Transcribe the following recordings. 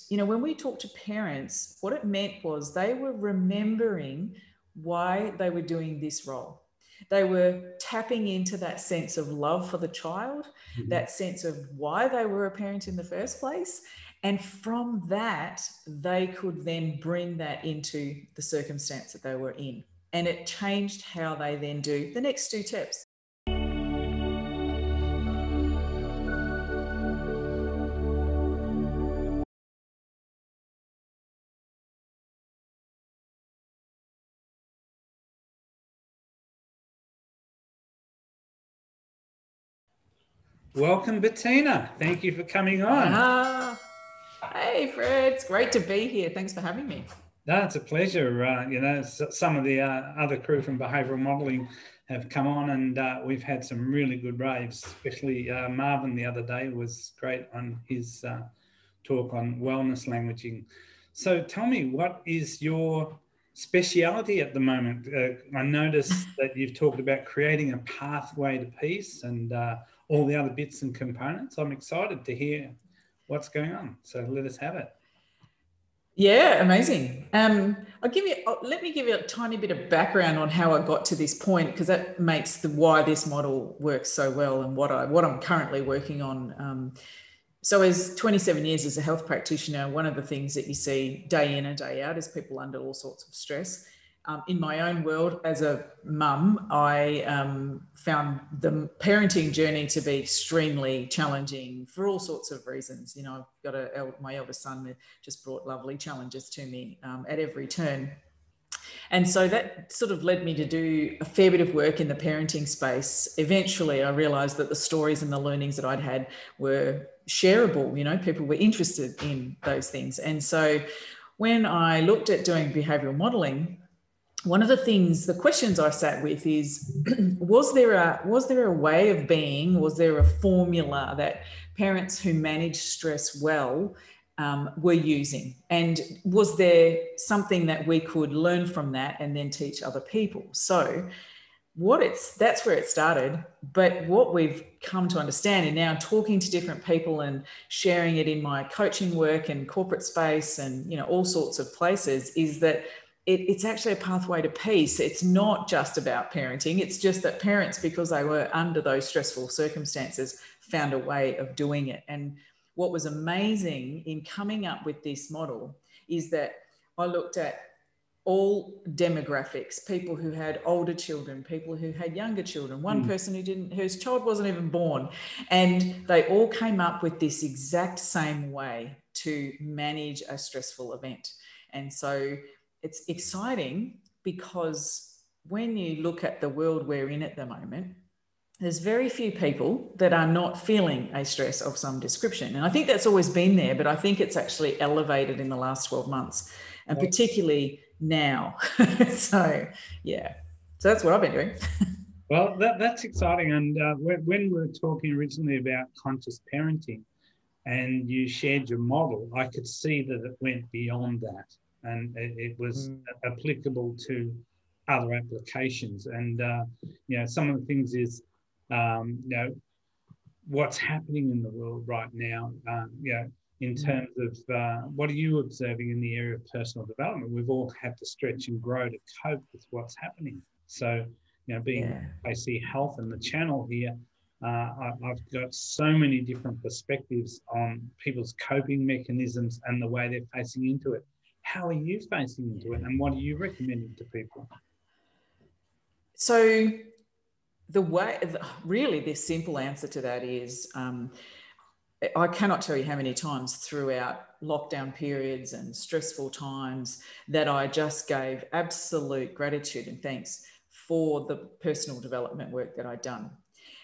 you know, when we talk to parents, what it meant was they were remembering why they were doing this role. They were tapping into that sense of love for the child, that sense of why they were a parent in the first place. And from that, they could then bring that into the circumstance that they were in. And it changed how they then do the next two steps. Welcome, Bettina. Thank you for coming on. Hey, Fred. It's great to be here. Thanks for having me. No, it's a pleasure. You know, some of the other crew from Behavioural Modelling have come on, and we've had some really good raves, especially Marvin the other day was great on his talk on wellness languaging. So tell me, what is your speciality at the moment? I noticed that you've talked about creating a pathway to peace and all the other bits and components. I'm excited to hear what's going on. So let us have it. Yeah, amazing. Let me give you a tiny bit of background on how I got to this point, because that makes why this model works so well and what I'm currently working on. So as 27 years as a health practitioner, one of the things that you see day in and day out is people under all sorts of stress. In my own world, as a mum, I found the parenting journey to be extremely challenging for all sorts of reasons. You know, I've got my eldest son that just brought lovely challenges to me at every turn. And so that sort of led me to do a fair bit of work in the parenting space. Eventually, I realized that the stories and the learnings that I'd had were shareable. You know, people were interested in those things. And so when I looked at doing behavioral modeling, one of the questions I sat with is, was there a way of being, was there a formula that parents who manage stress well were using? And was there something that we could learn from that and then teach other people? So that's where it started. But what we've come to understand, and now talking to different people and sharing it in my coaching work and corporate space and, you know, all sorts of places, is that it's actually a pathway to peace. It's not just about parenting. It's just that parents, because they were under those stressful circumstances, found a way of doing it. And what was amazing in coming up with this model is that I looked at all demographics, people who had older children, people who had younger children, one person whose child wasn't even born. And they all came up with this exact same way to manage a stressful event. And so it's exciting because when you look at the world we're in at the moment, there's very few people that are not feeling a stress of some description. And I think that's always been there, but I think it's actually elevated in the last 12 months, and particularly now. So, yeah. So that's what I've been doing. Well, that's exciting. And when we were talking originally about conscious parenting and you shared your model, I could see that it went beyond that. And it was applicable to other applications. And, you know, some of the things is, you know, what's happening in the world right now, you know, in terms of what are you observing in the area of personal development? We've all had to stretch and grow to cope with what's happening. So, you know, being fkchealth and the channel here, I've got so many different perspectives on people's coping mechanisms and the way they're facing into it. How are you facing into it, and what are you recommending to people? So really the simple answer to that is I cannot tell you how many times throughout lockdown periods and stressful times that I just gave absolute gratitude and thanks for the personal development work that I'd done.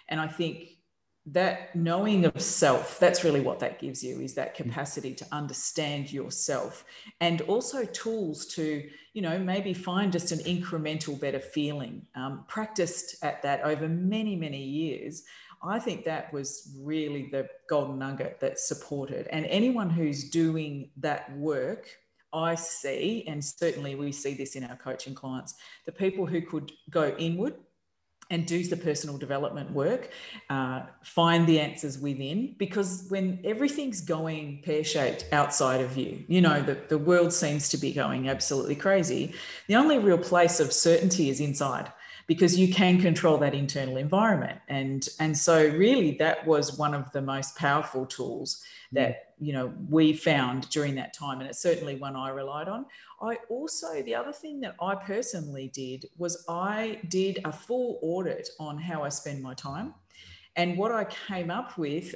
And I think that knowing of self, that's really what that gives you, is that capacity to understand yourself, and also tools to, you know, maybe find just an incremental better feeling. Practiced at that over many, many years. I think that was really the golden nugget that supported. And anyone who's doing that work, I see, and certainly we see this in our coaching clients, the people who could go inward and do the personal development work, find the answers within, because when everything's going pear-shaped outside of you, you know, the world seems to be going absolutely crazy, the only real place of certainty is inside, because you can control that internal environment. And so really that was one of the most powerful tools that, you know, we found during that time. And it's certainly one I relied on. The other thing that I personally did was I did a full audit on how I spend my time. And what I came up with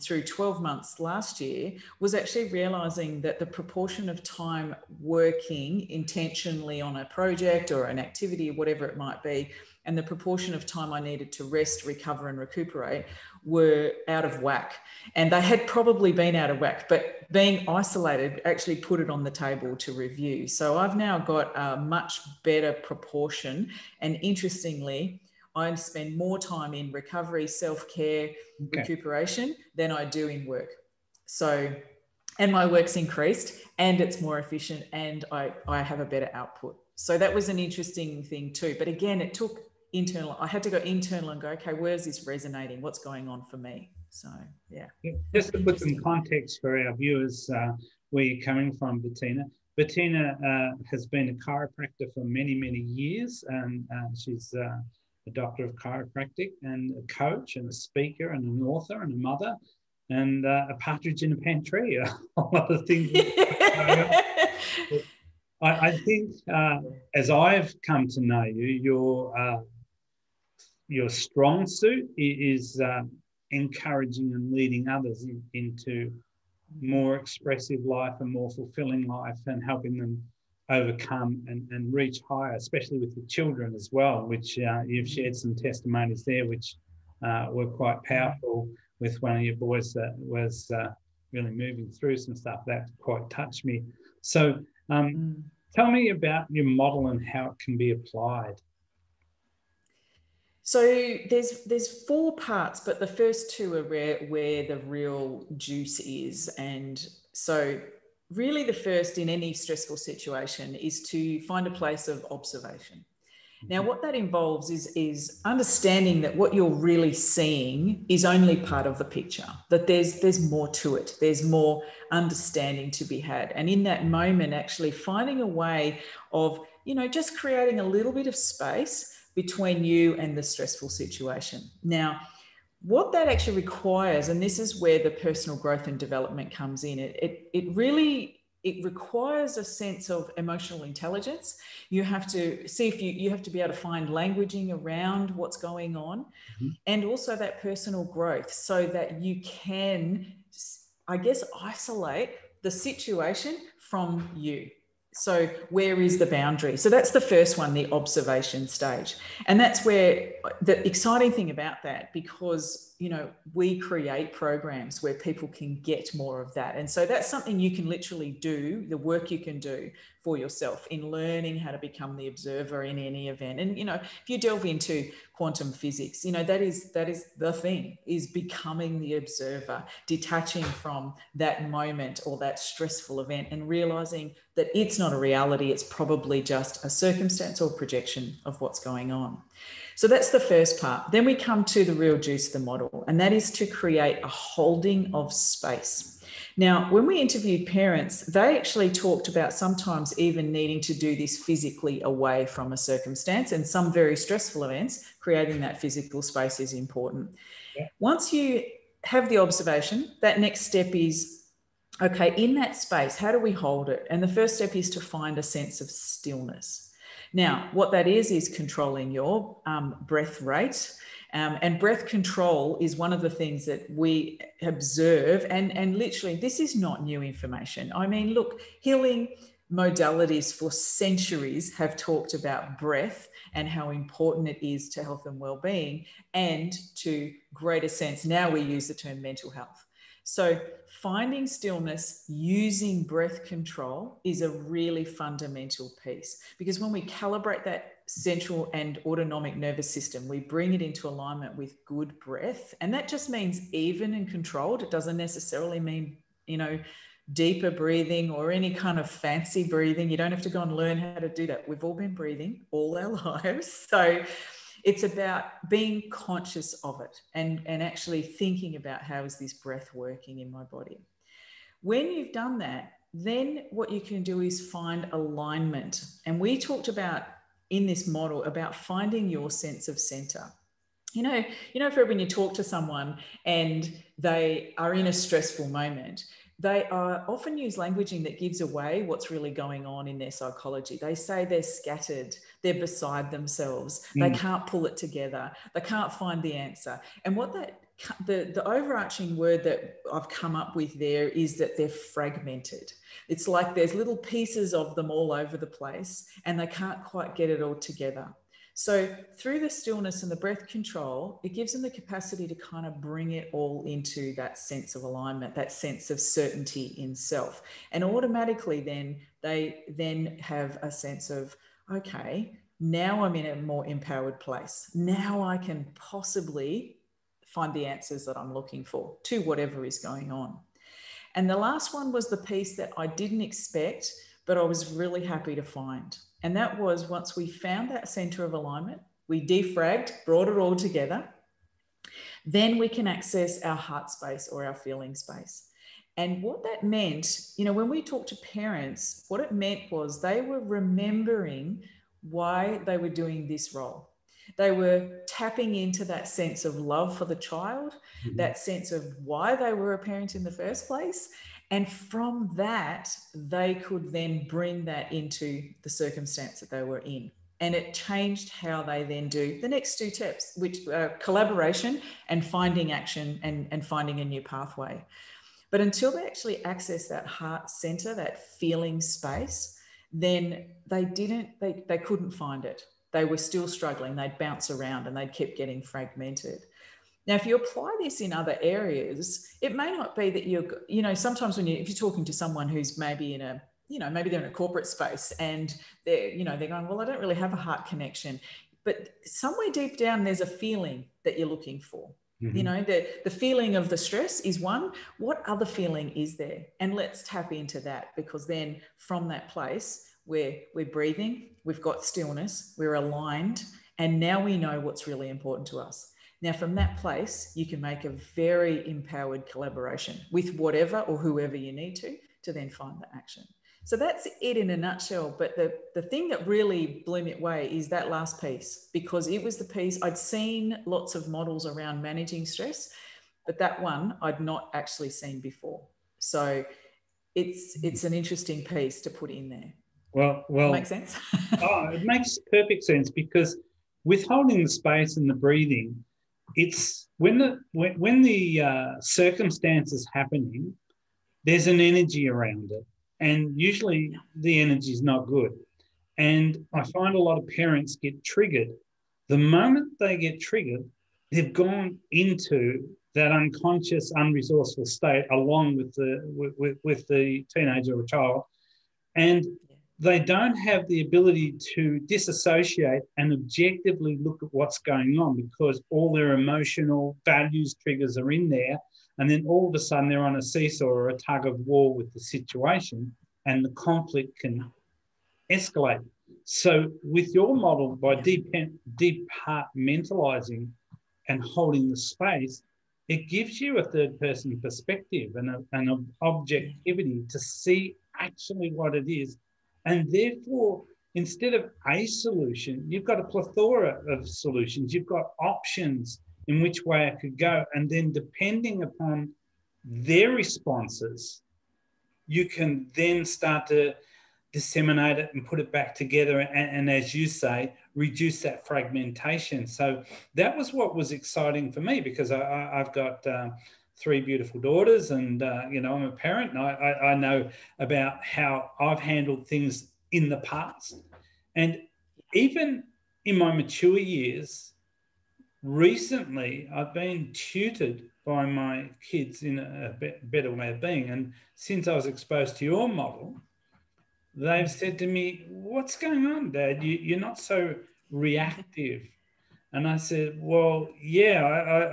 through 12 months last year was actually realizing that the proportion of time working intentionally on a project or an activity, whatever it might be, and the proportion of time I needed to rest, recover, and recuperate were out of whack. And they had probably been out of whack, but being isolated actually put it on the table to review. So I've now got a much better proportion. And interestingly, I spend more time in recovery, self-care, recuperation than I do in work. So, and my work's increased and it's more efficient, and I have a better output. So that was an interesting thing too. But again, it took internal. I had to go internal and go, okay, where's this resonating? What's going on for me? So, yeah. Just to put some context for our viewers, where you're coming from, Bettina. Bettina has been a chiropractor for many, many years, and she's a doctor of chiropractic and a coach and a speaker and an author and a mother and a partridge in a pear tree. A lot of things. I think as I've come to know you, your strong suit is encouraging and leading others into more expressive life and more fulfilling life, and helping them overcome and reach higher, especially with the children as well, which you've shared some testimonies there, which were quite powerful, with one of your boys that was really moving through some stuff that quite touched me. So tell me about your model and how it can be applied. So there's 4 parts, but the first 2 are where the real juice is. And so really the first in any stressful situation is to find a place of observation. Now, what that involves is understanding that what you're really seeing is only part of the picture, that there's more to it. There's more understanding to be had. And in that moment, actually finding a way of, you know, just creating a little bit of space between you and the stressful situation. Now, what that actually requires, and this is where the personal growth and development comes in, it requires a sense of emotional intelligence. You have to see if you have to be able to find languaging around what's going on, and also that personal growth, so that you can, I guess, isolate the situation from you. So where is the boundary? So that's the first one, the observation stage. And that's where the exciting thing about that, because, you know, we create programs where people can get more of that. And so that's something you can literally do, the work you can do for yourself in learning how to become the observer in any event. And, you know, if you delve into quantum physics, you know, that is the thing, is becoming the observer, detaching from that moment or that stressful event and realizing that it's not a reality, it's probably just a circumstance or projection of what's going on. So that's the first part. Then we come to the real juice of the model, and that is to create a holding of space. Now, when we interviewed parents, they actually talked about sometimes even needing to do this physically away from a circumstance, and some very stressful events, creating that physical space is important. Yeah. Once you have the observation, that next step is, okay, in that space, how do we hold it? And the first step is to find a sense of stillness. Now, what that is controlling your breath rate. And breath control is one of the things that we observe. And literally, this is not new information. I mean, look, healing modalities for centuries have talked about breath and how important it is to health and well-being, and to greater sense, now we use the term mental health. So finding stillness using breath control is a really fundamental piece, because when we calibrate that central and autonomic nervous system, we bring it into alignment with good breath. And that just means even and controlled. It doesn't necessarily mean, you know, deeper breathing or any kind of fancy breathing. You don't have to go and learn how to do that. We've all been breathing all our lives. So It's about being conscious of it and actually thinking about how is this breath working in my body. When you've done that, then what you can do is find alignment. And we talked about in this model about finding your sense of center. You know, Fred, when you talk to someone and they are in a stressful moment, they often use languaging that gives away what's really going on in their psychology. They say they're scattered, they're beside themselves, they can't pull it together, they can't find the answer. And what the overarching word that I've come up with there is that they're fragmented. It's like there's little pieces of them all over the place and they can't quite get it all together. So through the stillness and the breath control, it gives them the capacity to kind of bring it all into that sense of alignment, that sense of certainty in self. And automatically then they then have a sense of, okay, now I'm in a more empowered place. Now I can possibly find the answers that I'm looking for to whatever is going on. And the last one was the piece that I didn't expect, but I was really happy to find. And that was once we found that center of alignment, we defragged, brought it all together, then we can access our heart space or our feeling space. And what that meant, you know, when we talked to parents, what it meant was they were remembering why they were doing this role. They were tapping into that sense of love for the child, that sense of why they were a parent in the first place. And from that, they could then bring that into the circumstance that they were in. And it changed how they then do the next two steps, which are collaboration and finding action and finding a new pathway. But until they actually access that heart center, that feeling space, then they couldn't find it. They were still struggling. They'd bounce around and they'd keep getting fragmented. Now, if you apply this in other areas, it may not be that sometimes if you're talking to someone who's maybe maybe they're in a corporate space and they're going, well, I don't really have a heart connection. But somewhere deep down, there's a feeling that you're looking for. You know, the feeling of the stress is one. What other feeling is there? And let's tap into that, because then from that place, we're breathing, we've got stillness, we're aligned, and now we know what's really important to us. Now, from that place, you can make a very empowered collaboration with whatever or whoever you need to then find the action. So that's it in a nutshell. But the thing that really blew me away is that last piece, because it was the piece I'd seen lots of models around managing stress, but that one I'd not actually seen before. So it's an interesting piece to put in there. Well, makes sense. It makes perfect sense, because with holding the space and the breathing, it's when the circumstance is happening, there's an energy around it, and usually the energy is not good. And I find a lot of parents get triggered. The moment they get triggered, they've gone into that unconscious, unresourceful state along with the teenager or child, and they don't have the ability to disassociate and objectively look at what's going on, because all their emotional values triggers are in there. And then all of a sudden they're on a seesaw or a tug of war with the situation, and the conflict can escalate. So with your model, by departmentalizing and holding the space, it gives you a third person perspective and an objectivity to see actually what it is. And therefore, instead of a solution, you've got a plethora of solutions. You've got options in which way it could go. And then depending upon their responses, you can then start to disseminate it and put it back together. And as you say, reduce that fragmentation. So that was what was exciting for me, because I've got 3 beautiful daughters, and I'm a parent, and I know about how I've handled things in the past. And even in my mature years, recently I've been tutored by my kids in a better way of being. And since I was exposed to your model, they've said to me, "What's going on, Dad? You're not so reactive." And I said, "Well, yeah,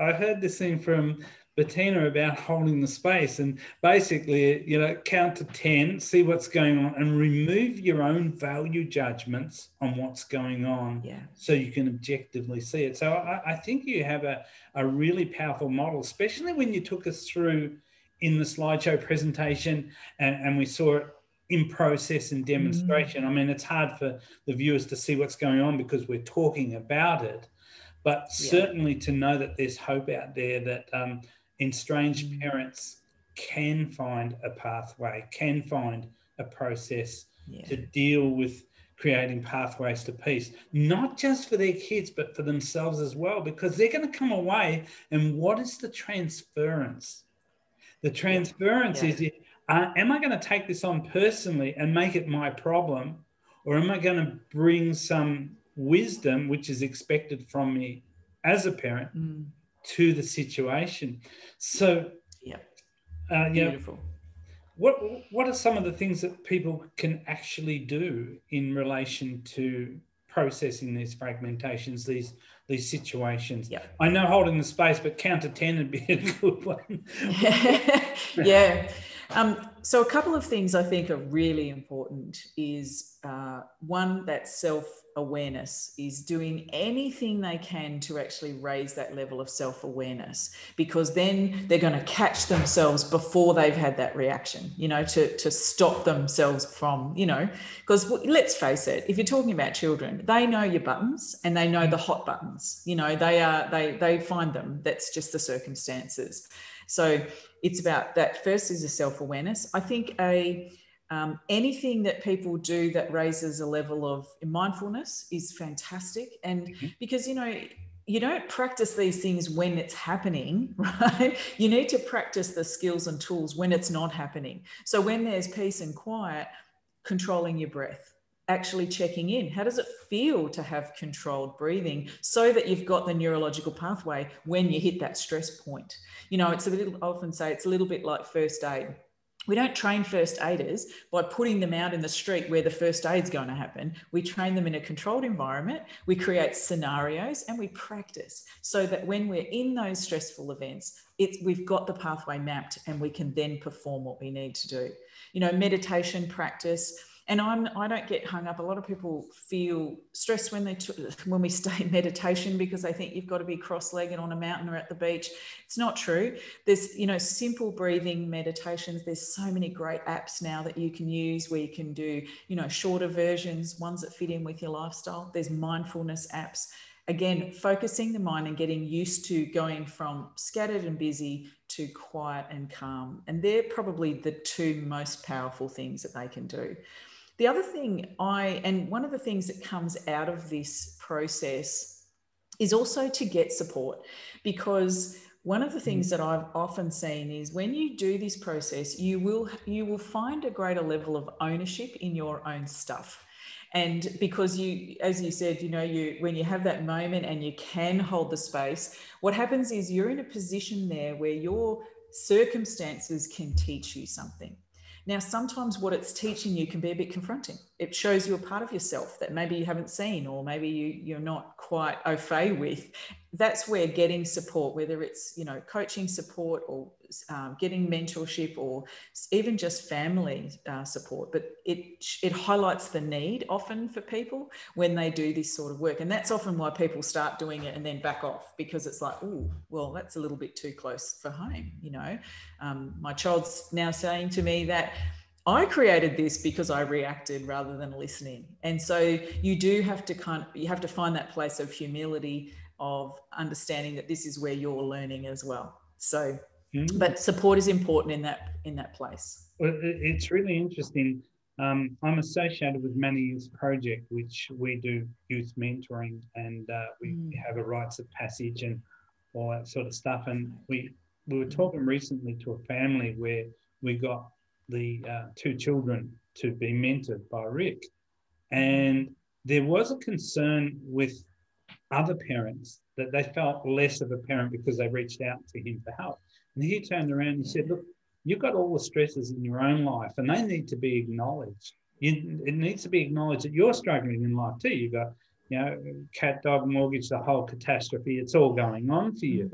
I heard this thing from Bettina about holding the space and basically, count to 10, see what's going on, and remove your own value judgments on what's going on, so you can objectively see it. So I think you have a really powerful model, especially when you took us through in the slideshow presentation and we saw it in process and demonstration. I mean, it's hard for the viewers to see what's going on because we're talking about it, but certainly to know that there's hope out there, that estranged parents can find a pathway, can find a process to deal with creating pathways to peace, not just for their kids, but for themselves as well, because they're going to come away. And what is the transference? The transference is, am I going to take this on personally and make it my problem? Or am I going to bring some wisdom, which is expected from me as a parent, to the situation? So, beautiful. What are some of the things that people can actually do in relation to processing these fragmentations, these situations? I know holding the space, but count to 10 would be a good one. So a couple of things I think are really important is one, that self-awareness, is doing anything they can to actually raise that level of self-awareness, because then they're going to catch themselves before they've had that reaction, to stop themselves from, because let's face it, if you're talking about children, they know your buttons and they know the hot buttons, they find them. That's just the circumstances. So it's about that. First is a self-awareness. I think anything that people do that raises a level of mindfulness is fantastic. And because, you don't practice these things when it's happening, right? You need to practice the skills and tools when it's not happening. So when there's peace and quiet, controlling your breath, actually checking in. How does it feel to have controlled breathing, so that you've got the neurological pathway when you hit that stress point? It's I often say it's a little bit like first aid. We don't train first aiders by putting them out in the street where the first aid's going to happen. We train them in a controlled environment. We create scenarios and we practice so that when we're in those stressful events, we've got the pathway mapped and we can then perform what we need to do. Meditation practice. And I don't get hung up. A lot of people feel stressed when we stay in meditation because they think you've got to be cross-legged on a mountain or at the beach. It's not true. There's, simple breathing meditations. There's so many great apps now that you can use where you can do, shorter versions, ones that fit in with your lifestyle. There's mindfulness apps. Again, focusing the mind and getting used to going from scattered and busy to quiet and calm. And they're probably the two most powerful things that they can do. The other thing and one of the things that comes out of this process is also to get support, because one of the things that I've often seen is when you do this process, you will find a greater level of ownership in your own stuff. And because as you said, when you have that moment and you can hold the space, what happens is you're in a position there where your circumstances can teach you something. Now, sometimes what it's teaching you can be a bit confronting. It shows you a part of yourself that maybe you haven't seen, or maybe you're not quite au fait with. That's where getting support, whether it's, coaching support or getting mentorship or even just family support, but it highlights the need often for people when they do this sort of work. And that's often why people start doing it and then back off, because it's like, oh, well, that's a little bit too close for home. My child's now saying to me that I created this because I reacted rather than listening. And so you do have to you have to find that place of humility, of understanding that this is where you're learning as well. So, but support is important in that place. Well, it's really interesting. I'm associated with Many Youth Project, which we do youth mentoring, and we have a rites of passage and all that sort of stuff. And we were talking recently to a family where we got the two children to be mentored by Rick. And there was a concern with other parents that they felt less of a parent because they reached out to him for help. And he turned around and said, look, you've got all the stresses in your own life and they need to be acknowledged. It needs to be acknowledged that you're struggling in life too. You've got, cat, dog, mortgage, the whole catastrophe. It's all going on for you.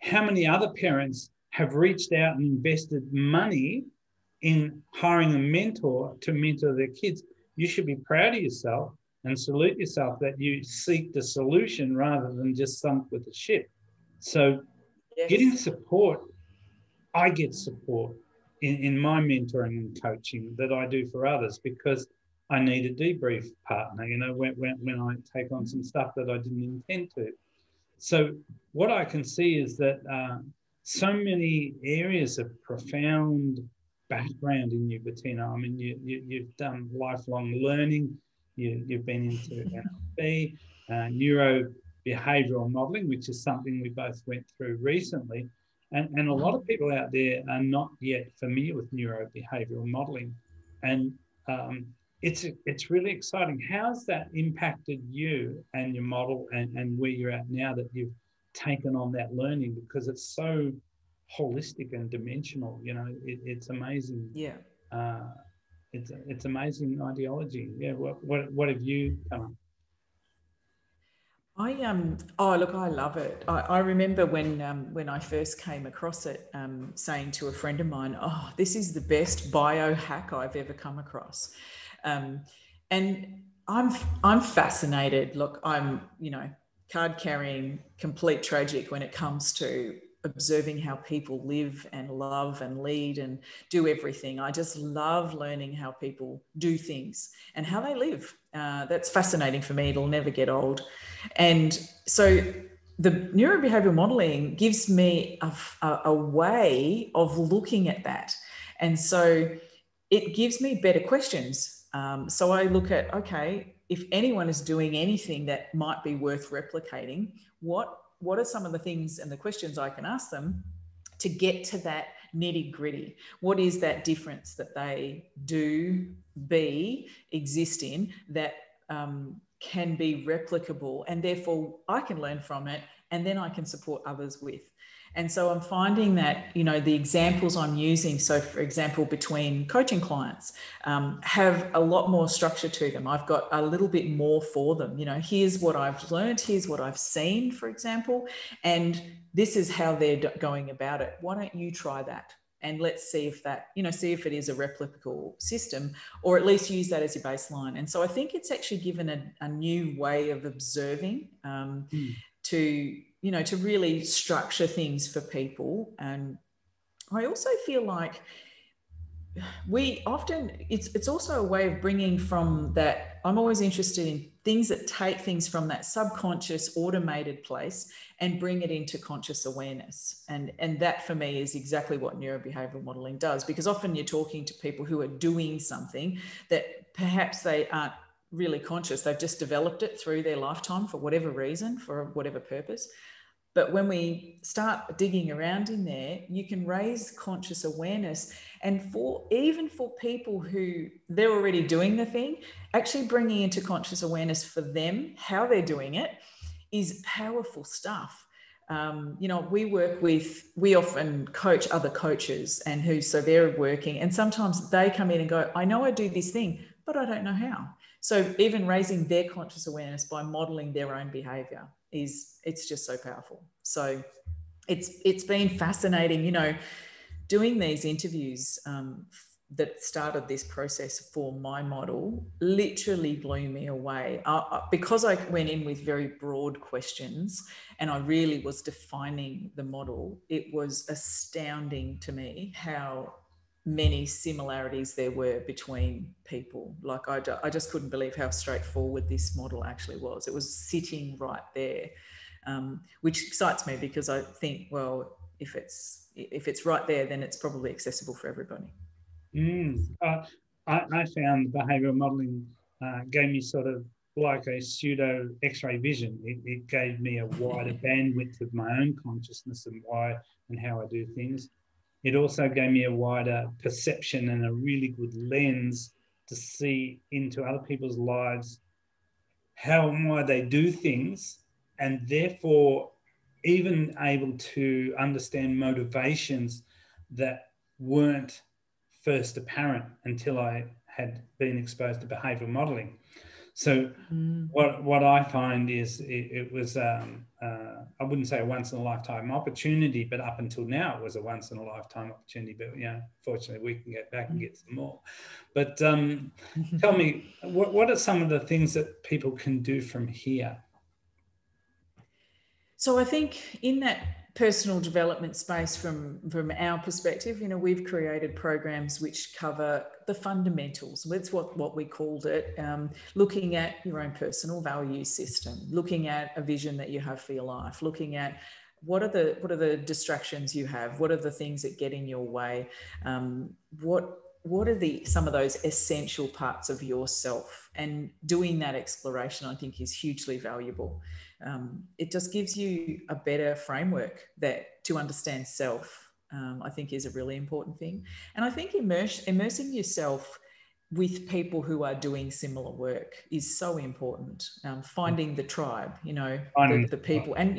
how many other parents have reached out and invested money in hiring a mentor to mentor their kids? You should be proud of yourself and salute yourself that you seek the solution rather than just sunk with the ship. So getting support, I get support in my mentoring and coaching that I do for others because I need a debrief partner, you know, when I take on some stuff that I didn't intend to. So what I can see is that so many areas of profound background in you, Bettina. I mean, you've done lifelong learning. You've been into NLP, Neuro Behavioural Modelling, which is something we both went through recently. And a lot of people out there are not yet familiar with Neuro Behavioural Modelling. And it's really exciting. How's that impacted you and your model and where you're at now that you've taken on that learning? Because it's so holistic and dimensional, you know, it's amazing. Yeah. It's amazing ideology. Yeah. What have you done? Oh look, I love it. I remember when I first came across it, saying to a friend of mine, "Oh, this is the best biohack I've ever come across," and I'm fascinated. Look, I'm card carrying, complete tragic when it comes to observing how people live and love and lead and do everything. I just love learning how people do things and how they live. That's fascinating for me. It'll never get old. And so the neurobehavioral modeling gives me a way of looking at that. And so it gives me better questions. So I look at, okay, if anyone is doing anything that might be worth replicating, what are some of the things and the questions I can ask them to get to that nitty gritty? What is that difference that they do, exist in that can be replicable, and therefore I can learn from it and then I can support others with. And so I'm finding that, the examples I'm using, so for example, between coaching clients, have a lot more structure to them. I've got a little bit more for them. Here's what I've learned, here's what I've seen, for example, and this is how they're going about it. Why don't you try that? And let's see if that, see if it is a replicable system, or at least use that as your baseline. And so I think it's actually given a new way of observing to really structure things for people. And I also feel like we often, it's also a way of bringing from that. I'm always interested in things that take things from that subconscious automated place and bring it into conscious awareness. And that for me is exactly what neurobehavioral modeling does, because often you're talking to people who are doing something that perhaps they aren't really conscious. They've just developed it through their lifetime for whatever reason, for whatever purpose. But when we start digging around in there, you can raise conscious awareness. And even for people who they're already doing the thing, actually bringing into conscious awareness for them, how they're doing it, is powerful stuff. We often coach other coaches so they're working, and sometimes they come in and go, I know I do this thing, but I don't know how. So even raising their conscious awareness by modeling their own behavior it's just so powerful. So it's been fascinating, doing these interviews that started this process for my model literally blew me away. Because I went in with very broad questions and I really was defining the model, it was astounding to me how many similarities there were between people. Like I just couldn't believe how straightforward this model actually was. It was sitting right there, which excites me because I think, well, if it's right there, then it's probably accessible for everybody. I found behavioural modelling gave me sort of like a pseudo X-ray vision. It gave me a wider bandwidth of my own consciousness and how I do things. It also gave me a wider perception and a really good lens to see into other people's lives, how and why they do things, and therefore even able to understand motivations that weren't first apparent until I had been exposed to behavioural modelling. So what I find is it was I wouldn't say a once in a lifetime opportunity, but up until now it was a once in a lifetime opportunity. But fortunately we can get back and get some more. But tell me, what are some of the things that people can do from here? So I think in that personal development space, from our perspective, we've created programs which cover the fundamentals. That's what we called it. Looking at your own personal value system, looking at a vision that you have for your life, looking at what are the distractions you have, what are the things that get in your way, what are some of those essential parts of yourself, and doing that exploration, I think, is hugely valuable. It just gives you a better framework to understand self. I think is a really important thing. And I think immersing yourself with people who are doing similar work is so important. Finding the tribe, the people, and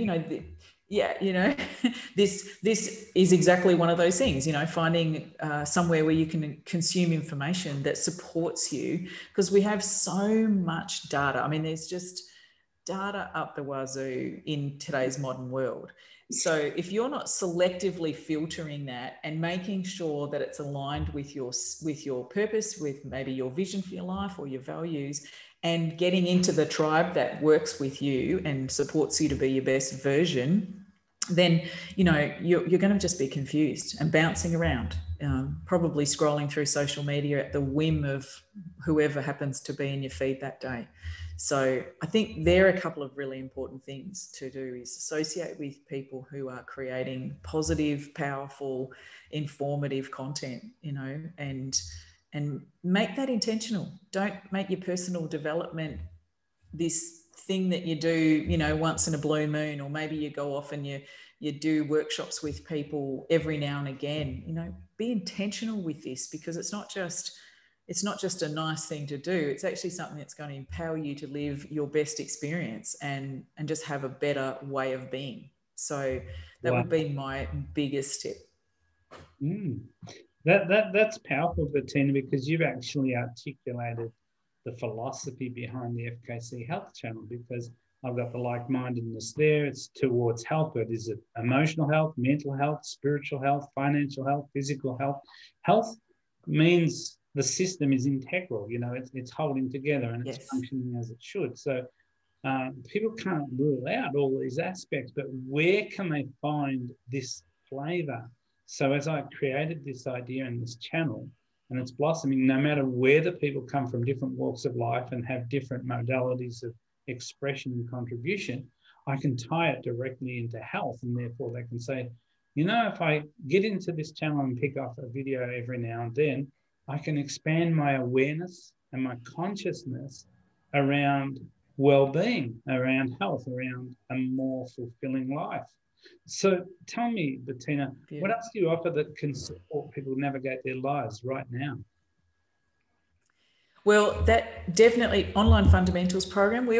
this is exactly one of those things. Finding somewhere where you can consume information that supports you, because we have so much data. I mean, there's just data up the wazoo in today's modern world. So if you're not selectively filtering that and making sure that it's aligned with your purpose, with maybe your vision for your life or your values, and getting into the tribe that works with you and supports you to be your best version, then you're going to just be confused and bouncing around, probably scrolling through social media at the whim of whoever happens to be in your feed that day. So I think there are a couple of really important things to do: is associate with people who are creating positive, powerful, informative content, and make that intentional. Don't make your personal development this thing that you do, once in a blue moon, or maybe you go off and you do workshops with people every now and again. Be intentional with this, because it's not just a nice thing to do. It's actually something that's going to empower you to live your best experience and just have a better way of being. So that would be my biggest tip. That's powerful, Bettina, because you've actually articulated the philosophy behind the FKC Health Channel, because I've got the like-mindedness there. It's towards health, but is it emotional health, mental health, spiritual health, financial health, physical health? Health means the system is integral, it's holding together and it's functioning as it should. So people can't rule out all these aspects, but where can they find this flavor? So as I created this idea and this channel, and it's blossoming, no matter where the people come from, different walks of life, and have different modalities of expression and contribution, I can tie it directly into health, and therefore they can say, if I get into this channel and pick up a video every now and then, I can expand my awareness and my consciousness around well-being, around health, around a more fulfilling life. So tell me, Bettina, what else do you offer that can support people navigate their lives right now? Well, that definitely online fundamentals program. We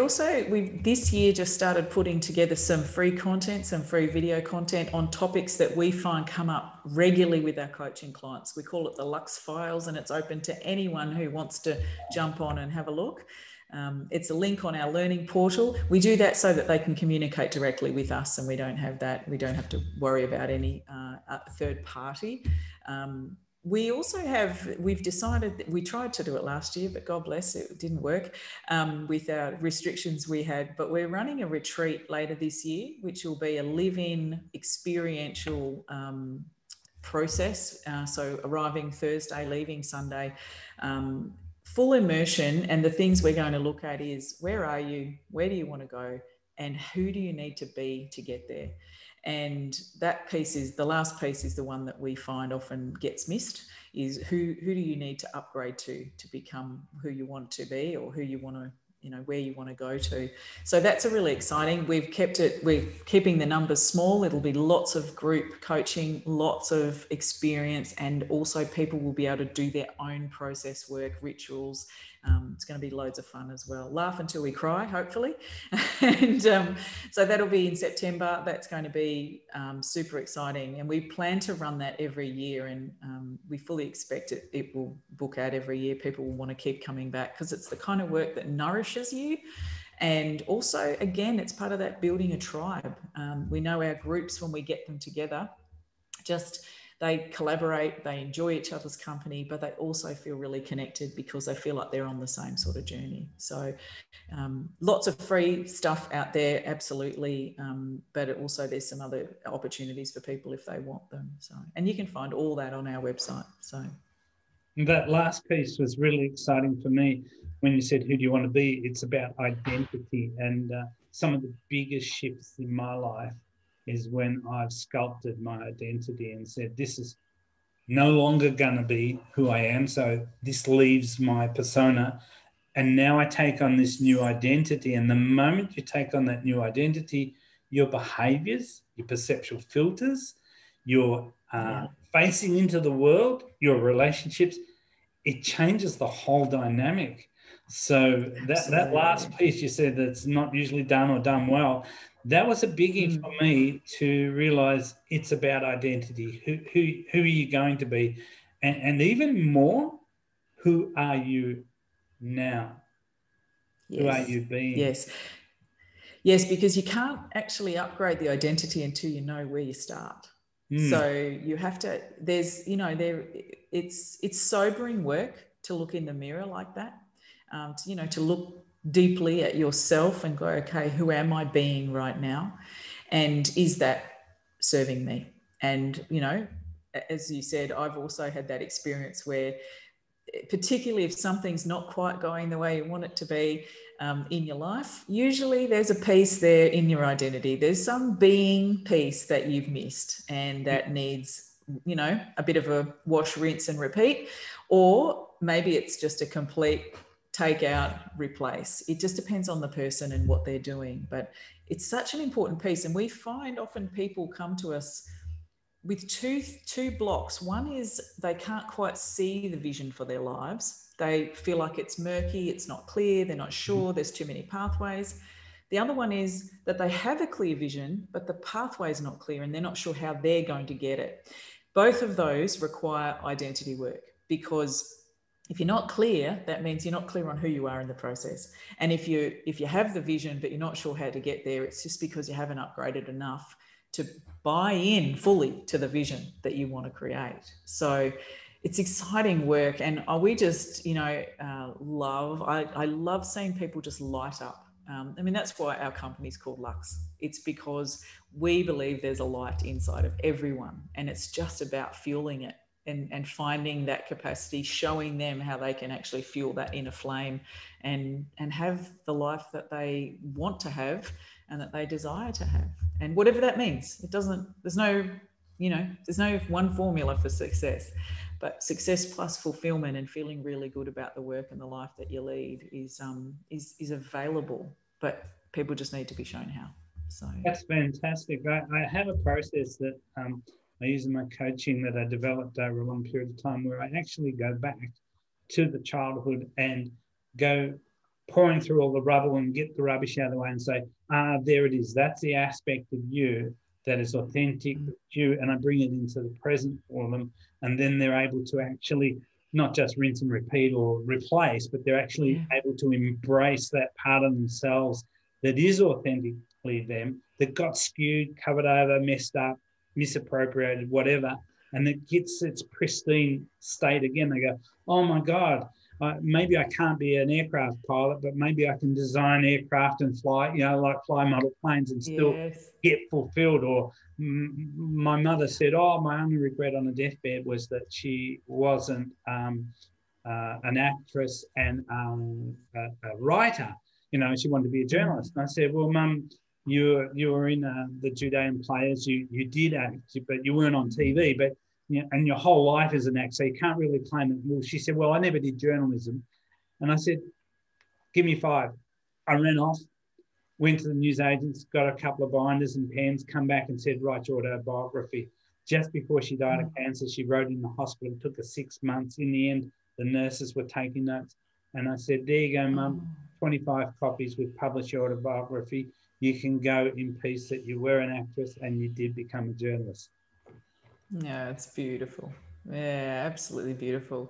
this year just started putting together some free content, some free video content on topics that we find come up regularly with our coaching clients. We call it the Lux Files, and it's open to anyone who wants to jump on and have a look. It's a link on our learning portal. We do that so that they can communicate directly with us, and we don't have to worry about any third party. We've decided that we tried to do it last year, but God bless, it didn't work with our restrictions we had. But we're running a retreat later this year, which will be a live-in experiential process. So arriving Thursday, leaving Sunday, full immersion. And the things we're going to look at is, where are you? Where do you want to go? And who do you need to be to get there? And that piece the last piece is the one that we find often gets missed, is who do you need to upgrade to become who you want to be, or who you want to, where you want to go to. So that's a really exciting. We're keeping the numbers small. It'll be lots of group coaching, lots of experience, and also people will be able to do their own process work, rituals. It's going to be loads of fun as well. Laugh until we cry, hopefully. And so that'll be in September. That's going to be super exciting. And we plan to run that every year. And we fully expect it will book out every year. People will want to keep coming back, because it's the kind of work that nourishes nourishes you. And also, again, it's part of that building a tribe. We know our groups, when we get them together, they collaborate, they enjoy each other's company, but they also feel really connected because they feel like they're on the same sort of journey. So lots of free stuff out there, absolutely. But also there's some other opportunities for people if they want them. So, and you can find all that on our website. So that last piece was really exciting for me when you said, who do you want to be? It's about identity. And some of the biggest shifts in my life is when I've sculpted my identity and said, this is no longer going to be who I am. So this leaves my persona. And now I take on this new identity. And the moment you take on that new identity, your behaviors, your perceptual filters, your facing into the world, your relationships, it changes the whole dynamic. So that last piece you said that's not usually done or done well, that was a biggie for me to realize it's about identity. Who are you going to be? And even more, who are you now? yes. Who are you being? Yes, because you can't actually upgrade the identity until you know where you start. So you have to, it's sobering work to look in the mirror like that, to look deeply at yourself and go, okay, who am I being right now? And is that serving me? And, as you said, I've also had that experience where, particularly if something's not quite going the way you want it to be in your life, usually there's a piece there in your identity. There's some being piece that you've missed and that needs, a bit of a wash, rinse and repeat, or maybe it's just a complete take out, replace. It just depends on the person and what they're doing. But it's such an important piece. And we find often people come to us with two blocks. One is they can't quite see the vision for their lives. They feel like it's murky, it's not clear, they're not sure, there's too many pathways. The other one is that they have a clear vision, but the pathway is not clear and they're not sure how they're going to get it. Both of those require identity work, because if you're not clear, that means you're not clear on who you are in the process. And if you have the vision, but you're not sure how to get there, it's just because you haven't upgraded enough to buy in fully to the vision that you want to create. So it's exciting work. And we just, I love seeing people just light up. That's why our company is called Lux. It's because we believe there's a light inside of everyone, and it's just about fueling it and finding that capacity, showing them how they can actually fuel that inner flame and have the life that they want to have and that they desire to have. And whatever that means, there's no one formula for success, but success plus fulfillment and feeling really good about the work and the life that you lead is available, but people just need to be shown how. So that's fantastic. I have a process that I use in my coaching that I developed over a long period of time, where I actually go back to the childhood and go pouring through all the rubble and get the rubbish out of the way and say, there it is. That's the aspect of you that is authentic to you. And I bring it into the present for them. And then they're able to actually not just rinse and repeat or replace, but they're actually able to embrace that part of themselves that is authentically them, that got skewed, covered over, messed up, misappropriated, whatever, and it gets its pristine state again. They go, oh my God, maybe I can't be an aircraft pilot, but maybe I can design aircraft and fly, fly model planes and still get fulfilled. Or my mother said, my only regret on the deathbed was that she wasn't an actress and a writer. She wanted to be a journalist. And I said, well, Mum, you were in the Judean Players. You did act, but you weren't on TV. But and your whole life is an act, so you can't really claim it. Well, she said, well, I never did journalism. And I said, give me 5. I ran off, went to the newsagents, got a couple of binders and pens, come back and said, write your autobiography. Just before she died of cancer, she wrote in the hospital. It took her 6 months. In the end, the nurses were taking notes. And I said, there you go, Mum, 25 copies. We've published your autobiography. You can go in peace that you were an actress and you did become a journalist. Yeah, it's beautiful. Yeah, absolutely beautiful.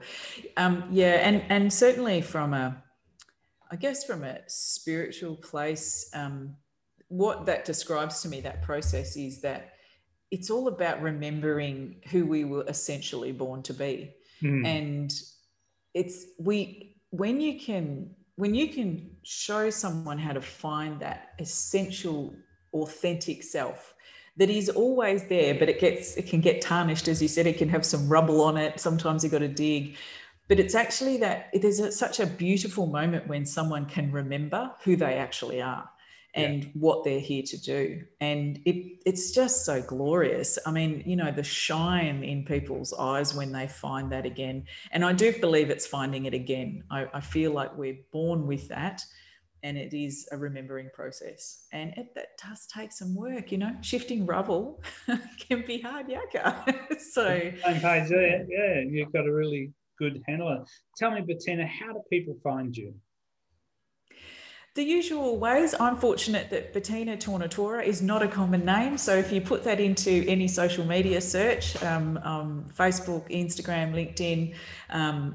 And certainly from a I guess from a spiritual place, what that describes to me, that process, is that it's all about remembering who we were essentially born to be. And it's when you can show someone how to find that essential authentic self that is always there, but it can get tarnished, as you said. It can have some rubble on it. Sometimes you've got to dig. But it's actually that there's such a beautiful moment when someone can remember who they actually are and what they're here to do. And it's just so glorious. I mean, you know, the shine in people's eyes when they find that again. And I do believe it's finding it again. I feel like we're born with that, and it is a remembering process. And that does take some work, you know. Shifting rubble can be hard yakka. So same page there. Yeah, you've got a really good handle on it. Tell me, Bettina, how do people find you? The usual ways. I'm fortunate that Bettina Tornatora is not a common name. So if you put that into any social media search, Facebook, Instagram, LinkedIn,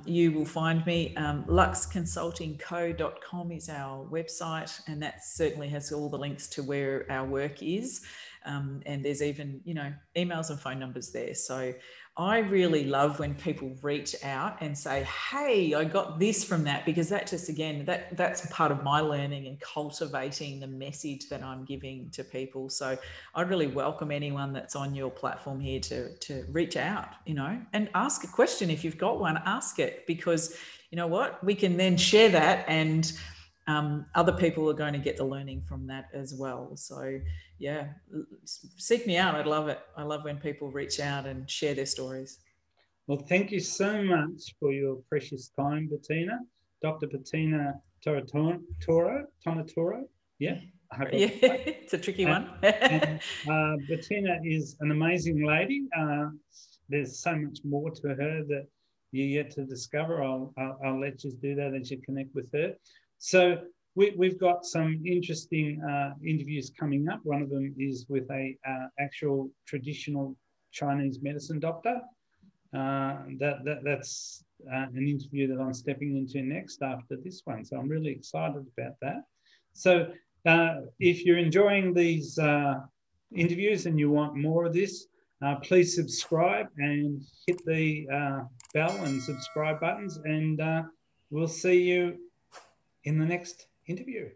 you will find me. luxconsultingco.com is our website, and that certainly has all the links to where our work is. And there's even, you know, emails and phone numbers there. So I really love when people reach out and say, hey, I got this from that, because that just, again, that's part of my learning and cultivating the message that I'm giving to people. So I'd really welcome anyone that's on your platform here to reach out, you know, and ask a question. If you've got one, ask it, because you know what, we can then share that, and other people are going to get the learning from that as well. So yeah, seek me out. I'd love it. I love when people reach out and share their stories. Well, thank you so much for your precious time, Bettina. Dr. Bettina Tornatora. Yeah. Yeah, it's a tricky one. Bettina is an amazing lady. There's so much more to her that you yet to discover. I'll let you do that as you connect with her. So we've got some interesting interviews coming up. One of them is with a actual traditional Chinese medicine doctor. That's an interview that I'm stepping into next after this one. So I'm really excited about that. So if you're enjoying these interviews and you want more of this, please subscribe and hit the bell and subscribe buttons, and we'll see you in the next interview.